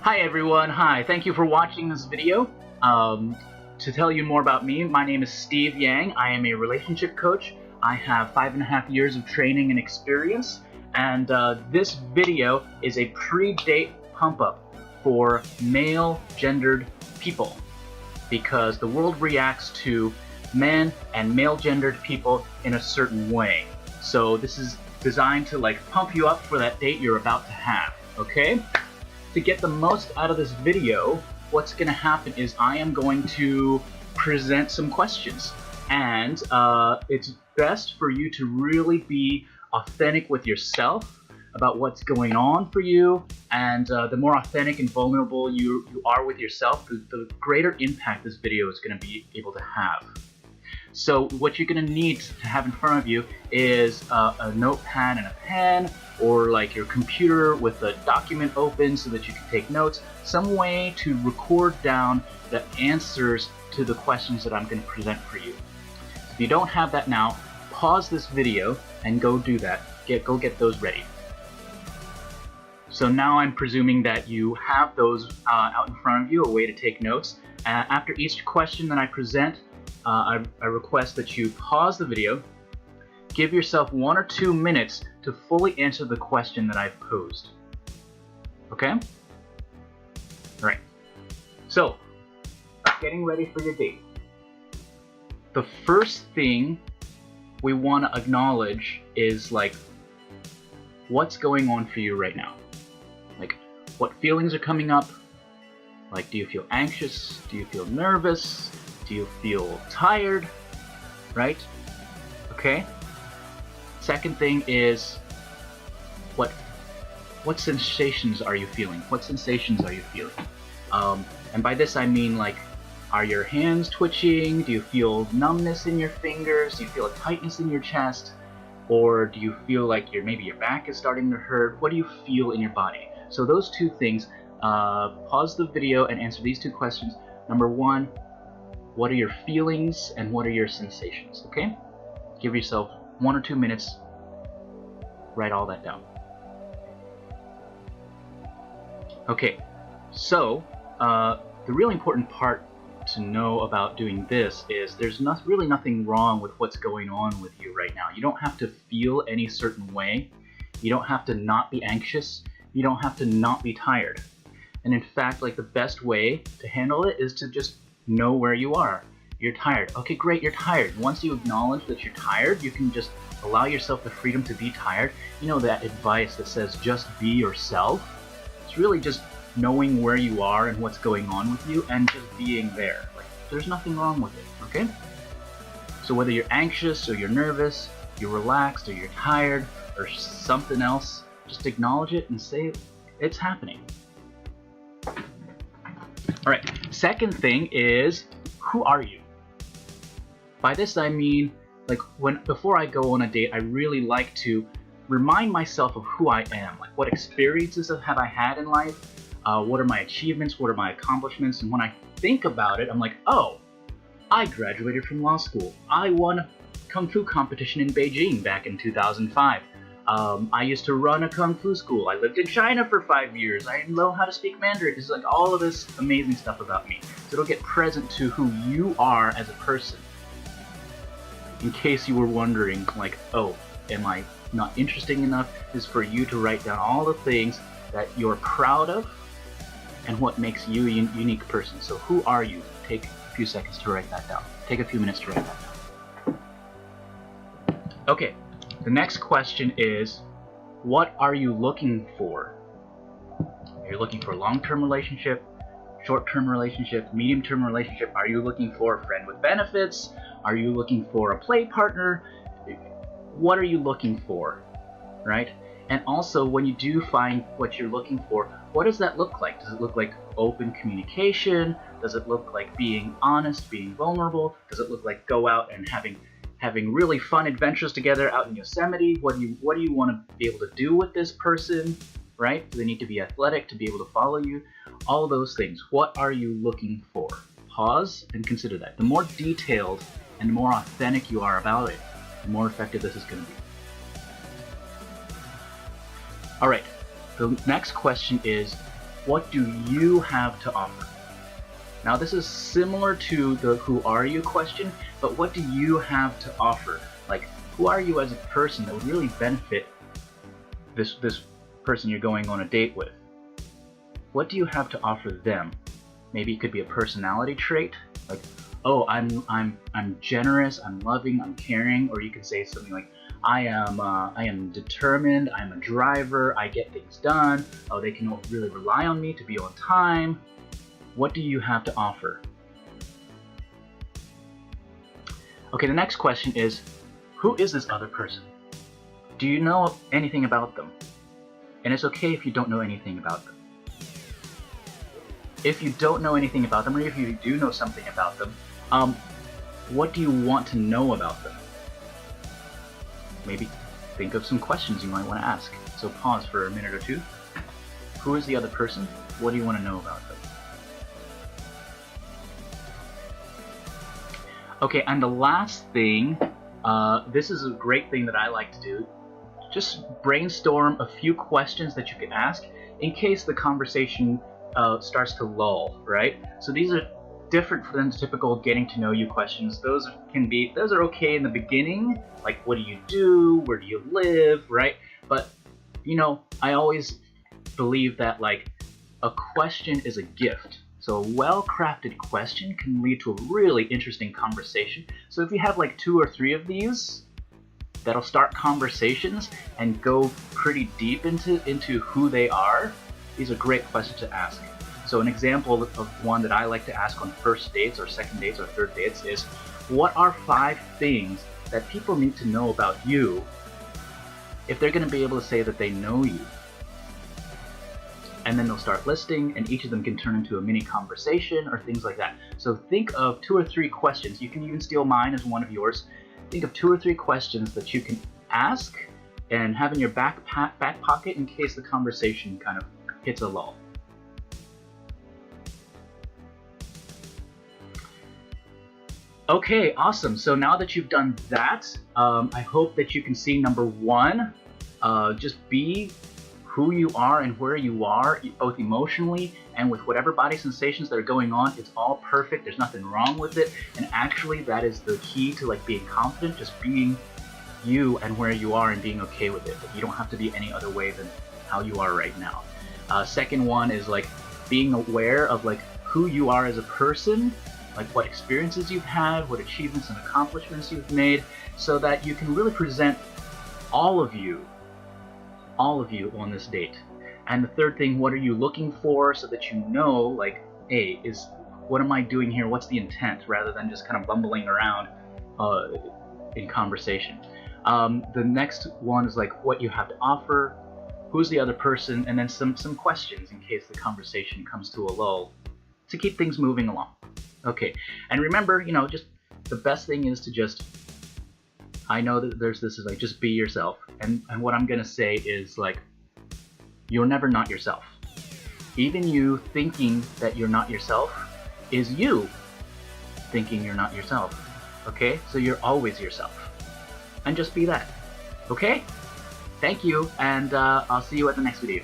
Hi everyone, hi. Thank you for watching this video. To tell you more about me, my name is Steve Yang. I am a relationship coach. I have 5.5 years of training and experience, and this video is a pre-date pump-up for male-gendered people because the world reacts to men and male-gendered people in a certain way. So this is designed to pump you up for that date you're about to have, okay? To get the most out of this video, what's going to happen is I am going to present some questions, and it's best for you to really be authentic with yourself about what's going on for you, and the more authentic and vulnerable you are with yourself, the greater impact this video is going to be able to have. So what you're going to need to have in front of you is a notepad and a pen, or your computer with a document open so that you can take notes, some way to record down the answers to the questions that I'm going to present for you. If you don't have that now, pause this video and go do that. Go get those ready. So now I'm presuming that you have those out in front of you, a way to take notes. After each question that I present, I request that you pause the video, give yourself 1 or 2 minutes to fully answer the question that I've posed. Okay? Alright. So, getting ready for your date. The first thing we want to acknowledge is what's going on for you right now. What feelings are coming up? Do you feel anxious? Do you feel nervous? Do you feel tired? Right? Okay? Second thing is, what sensations are you feeling? What sensations are you feeling? And by this I mean are your hands twitching? Do you feel numbness in your fingers? Do you feel a tightness in your chest? Or do you feel maybe your back is starting to hurt? What do you feel in your body? So those two things, pause the video and answer these two questions. Number one, what are your feelings and what are your sensations? Okay? Give yourself 1 or 2 minutes, write all that down. Okay, so the really important part to know about doing this is there's really nothing wrong with what's going on with you right now. You don't have to feel any certain way. You don't have to not be anxious. You don't have to not be tired. And in fact, the best way to handle it is to just know where you are. You're tired. Okay, great, you're tired. Once you acknowledge that you're tired, you can just allow yourself the freedom to be tired. You know that advice that says just be yourself? It's really just knowing where you are and what's going on with you and just being there. There's nothing wrong with it, okay? So whether you're anxious or you're nervous, you're relaxed or you're tired or something else, just acknowledge it and say it's happening. Alright, second thing is, who are you? By this I mean, before I go on a date, I really like to remind myself of who I am. What experiences have I had in life? What are my achievements? What are my accomplishments? And when I think about it, I'm like, oh, I graduated from law school. I won a Kung Fu competition in Beijing back in 2005. I used to run a Kung Fu school. I lived in China for 5 years. I know how to speak Mandarin. It's all of this amazing stuff about me. So it'll get present to who you are as a person. In case you were wondering, oh, am I not interesting enough? Is for you to write down all the things that you're proud of and what makes you a unique person. So who are you? Take a few seconds to write that down. Take a few minutes to write that down. Okay. The next question is, what are you looking for? Are you looking for a long-term relationship, short-term relationship, medium-term relationship? Are you looking for a friend with benefits? Are you looking for a play partner? What are you looking for, right? And also, when you do find what you're looking for, what does that look like? Does it look like open communication? Does it look like being honest, being vulnerable? Does it look like go out and having really fun adventures together out in Yosemite? What do you want to be able to do with this person, right? Do they need to be athletic to be able to follow you? All those things. What are you looking for? Pause and consider that. The more detailed and the more authentic you are about it, the more effective this is going to be. Alright, the next question is, what do you have to offer? Now this is similar to the who are you question, but what do you have to offer? Like, who are you as a person that would really benefit this person you're going on a date with? What do you have to offer them? Maybe it could be a personality trait, like, oh, I'm generous, I'm loving, I'm caring, or you could say something like, I am determined, I'm a driver, I get things done, oh, they can really rely on me to be on time. What do you have to offer? Okay, the next question is, who is this other person? Do you know anything about them? And it's okay if you don't know anything about them. If you don't know anything about them, or if you do know something about them, what do you want to know about them? Maybe think of some questions you might want to ask. So pause for a minute or two. Who is the other person? What do you want to know about them? Okay, and the last thing, this is a great thing that I like to do. Just brainstorm a few questions that you can ask in case the conversation starts to lull, right? So these are different than the typical getting to know you questions. Those are okay in the beginning, like what do you do, where do you live, right? But you know, I always believe that like a question is a gift. So a well-crafted question can lead to a really interesting conversation. So if you have like 2 or 3 of these, that'll start conversations and go pretty deep into who they are. These are great questions to ask. So an example of one that I like to ask on first dates or second dates or third dates is, what are 5 things that people need to know about you if they're going to be able to say that they know you? And then they'll start listing, and each of them can turn into a mini conversation or things like that. So think of 2 or 3 questions. You can even steal mine as one of yours. Think of 2 or 3 questions that you can ask and have in your back pocket in case the conversation kind of hits a lull. Okay, awesome. So now that you've done that, I hope that you can see number 1, just be who you are and where you are, both emotionally and with whatever body sensations that are going on. It's all perfect. There's nothing wrong with it. And actually, that is the key to like being confident, just being you and where you are and being okay with it. But you don't have to be any other way than how you are right now. Second one is like being aware of like who you are as a person, like what experiences you've had, what achievements and accomplishments you've made, so that you can really present all of you on this date. And the third thing, what are you looking for, so that you know, like, hey, what am I doing here? What's the intent, rather than just kind of bumbling around in conversation. The next one is like what you have to offer, who's the other person, and then some questions in case the conversation comes to a lull to keep things moving along. Okay, and remember, you know, just the best thing is to just, I know that there's this is like, just be yourself. And what I'm gonna say is like, you're never not yourself. Even you thinking that you're not yourself is you thinking you're not yourself. Okay, so you're always yourself. And just be that. Okay? Thank you, and I'll see you at the next video.